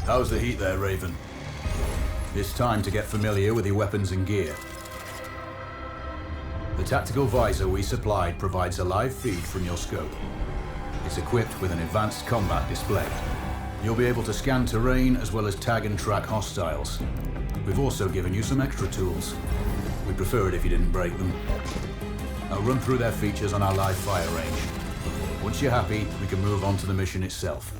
How's the heat there, Raven? It's time to get familiar with your weapons and gear. The tactical visor we supplied provides a live feed from your scope. It's equipped with an advanced combat display. You'll be able to scan terrain as well as tag and track hostiles. We've also given you some extra tools. We'd prefer it if you didn't break them. I'll run through their features on our live fire range. Once you're happy, we can move on to the mission itself.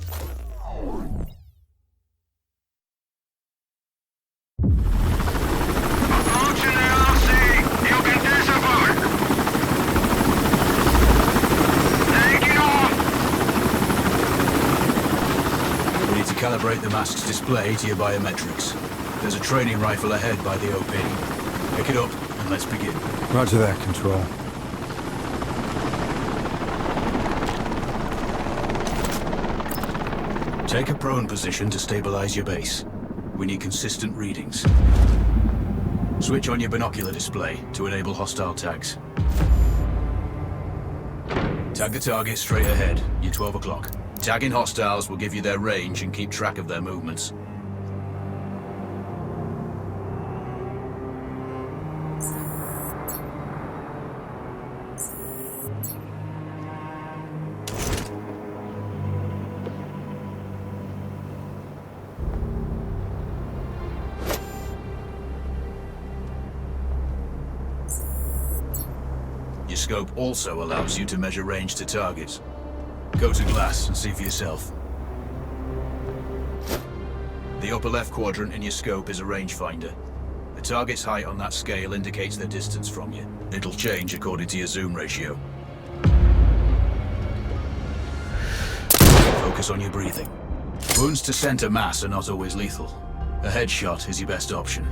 Calibrate the mask's display to your biometrics. There's a training rifle ahead by the OP. Pick it up and let's begin. Roger that, Control. Take a prone position to stabilize your base. We need consistent readings. Switch on your binocular display to enable hostile tags. Tag the target straight ahead. You're 12 o'clock. Tagging hostiles will give you their range and keep track of their movements. Your scope also allows you to measure range to targets. Go to glass and see for yourself. The upper left quadrant in your scope is a rangefinder. The target's height on that scale indicates their distance from you. It'll change according to your zoom ratio. Focus on your breathing. Wounds to center mass are not always lethal. A headshot is your best option.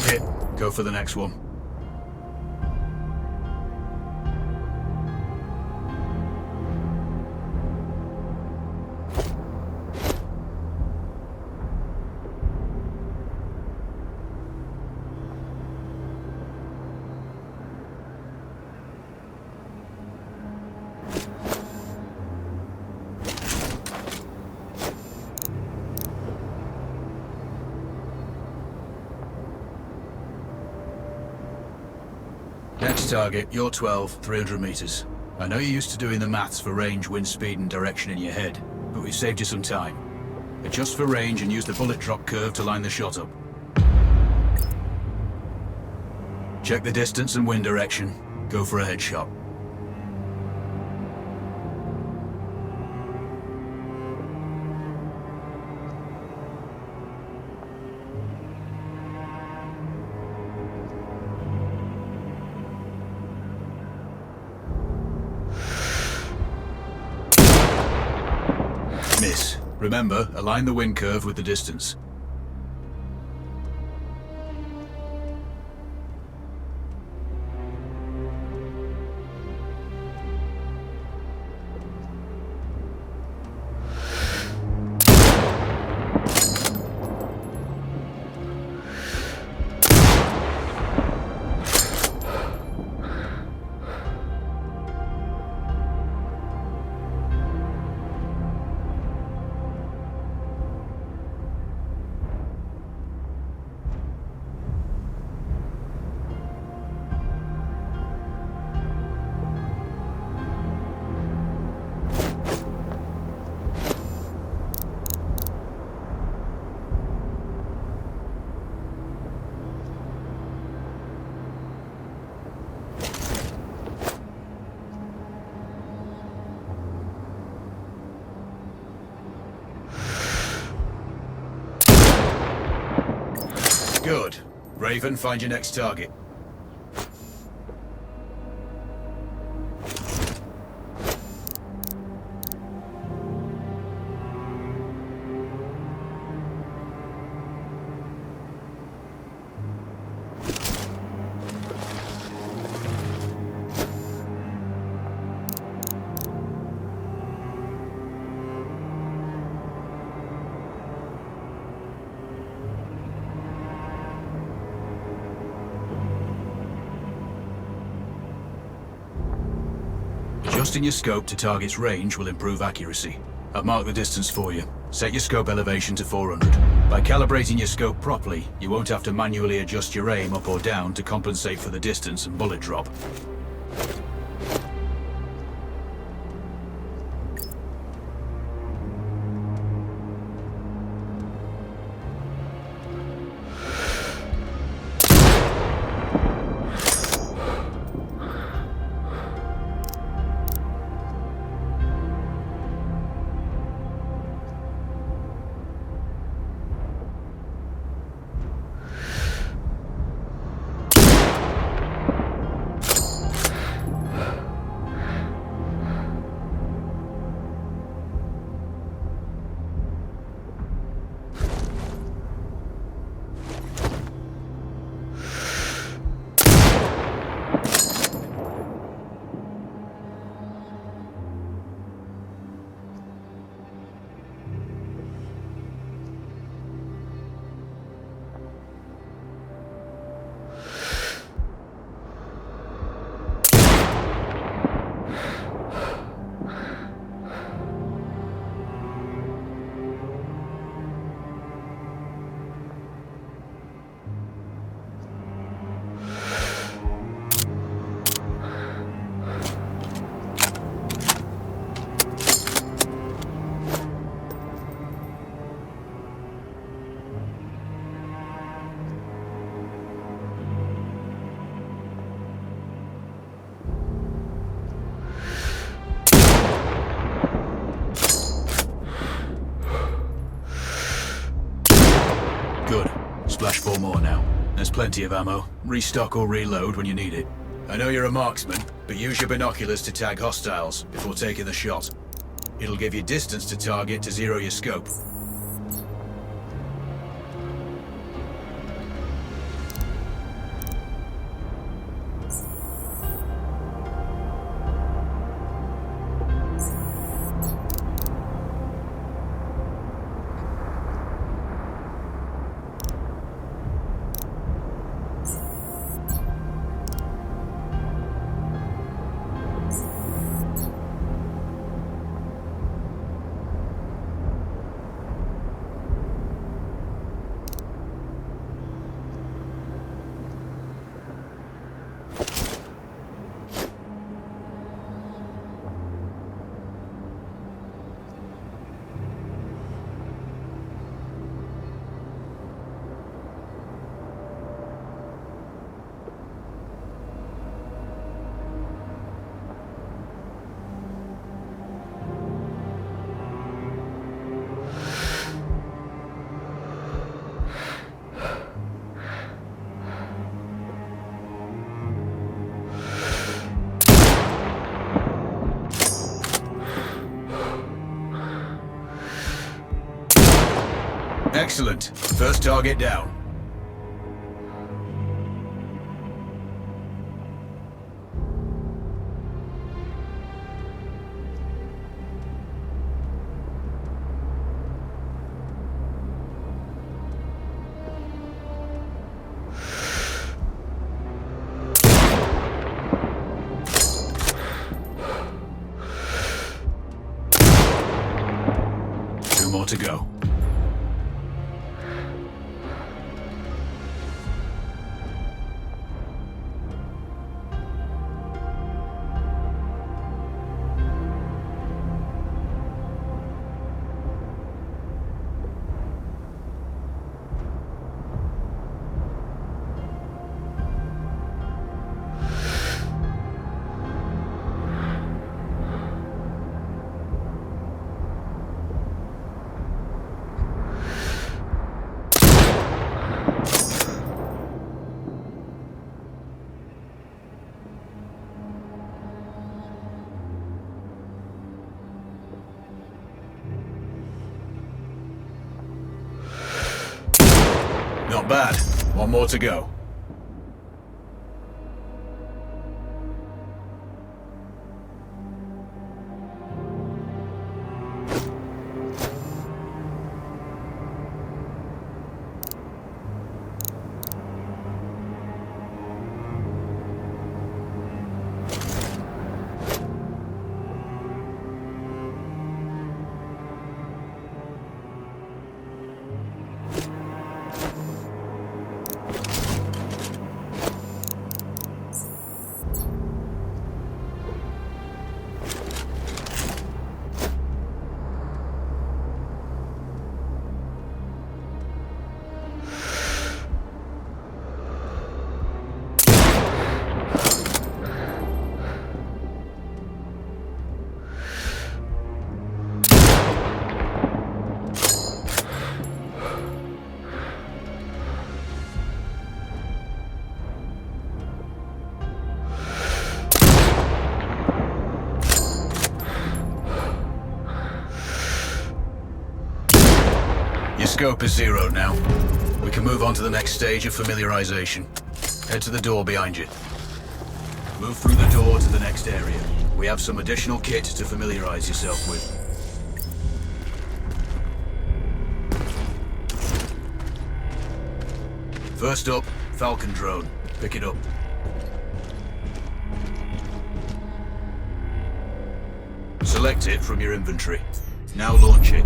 Hit. Go for the next one. Next target, you're 12, 300 meters. I know you're used to doing the maths for range, wind speed, and direction in your head, but we've saved you some time. Adjust for range and use the bullet drop curve to line the shot up. Check the distance and wind direction. Go for a headshot. Miss. Remember, align the wind curve with the distance. Good. Raven, find your next target. Adjusting your scope to target's range will improve accuracy. I've marked the distance for you. Set your scope elevation to 400. By calibrating your scope properly, you won't have to manually adjust your aim up or down to compensate for the distance and bullet drop. Good. Splash 4 more now. There's plenty of ammo. Restock or reload when you need it. I know you're a marksman, but use your binoculars to tag hostiles before taking the shot. It'll give you distance to target to zero your scope. Excellent. First target down. Two more to go. Not bad. One more to go. scope is zeroed now. We can move on to the next stage of familiarization. Head to the door behind you. Move through the door to the next area. We have some additional kit to familiarize yourself with. First up, Falcon drone. Pick it up. Select it from your inventory. Now launch it.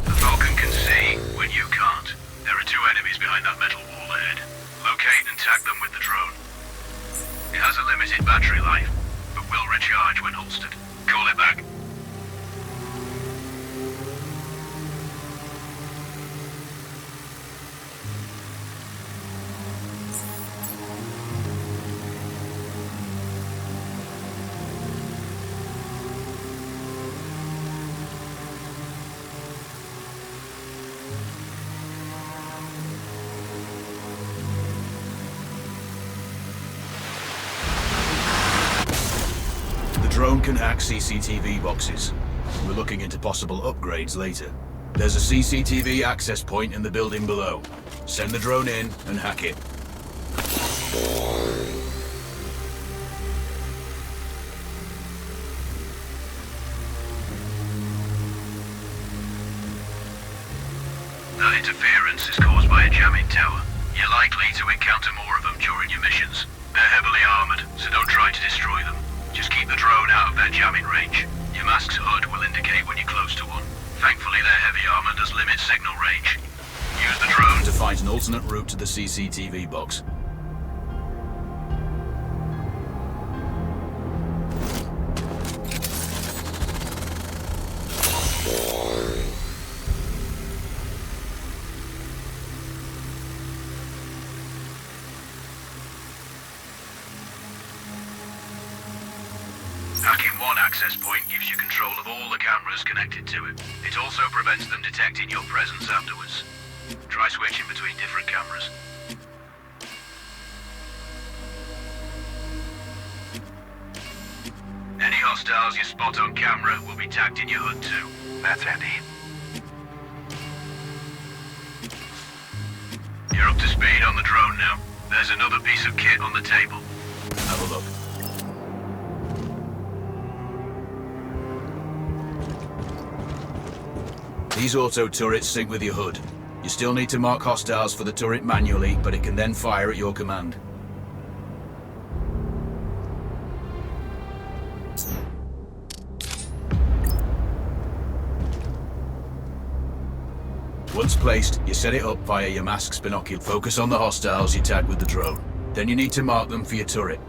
The Falcon can see when you can't. There are 2 enemies behind that metal wall ahead. Locate and tag them with the drone. It has a limited battery life, but will recharge when holstered. Call it back. The drone can hack CCTV boxes. We're looking into possible upgrades later. There's a CCTV access point in the building below. Send the drone in and hack it. That interference is caused by a jamming tower. You're likely to encounter more of them during your missions. They're heavily armored, so don't try to destroy them. Just keep the drone out of their jamming range. Your mask's HUD will indicate when you're close to one. Thankfully, their heavy armor does limit signal range. Use the drone To find an alternate route to the CCTV box. Hacking one access point gives you control of all the cameras connected to it. It also prevents them detecting your presence afterwards. Try switching between different cameras. Any hostiles you spot on camera will be tagged in your HUD too. That's handy. You're up to speed on the drone now. There's another piece of kit on the table. Have a look. These auto turrets sync with your HUD. You still need to mark hostiles for the turret manually, but it can then fire at your command. Once placed, you set it up via your mask's binocular. Focus on the hostiles you tag with the drone. Then you need to mark them for your turret.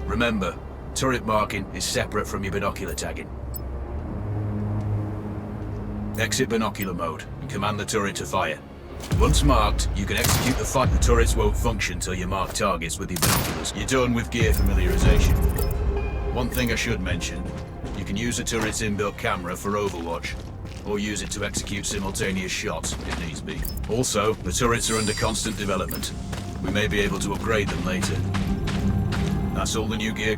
Remember, turret marking is separate from your binocular tagging. Exit binocular mode and command the turret to fire. Once marked, you can execute the fire. The turrets won't function till you mark targets with your binoculars. You're done with gear familiarization. One thing I should mention, you can use the turret's inbuilt camera for overwatch, or use it to execute simultaneous shots if needs be. Also, the turrets are under constant development. We may be able to upgrade them later. That's all the new gear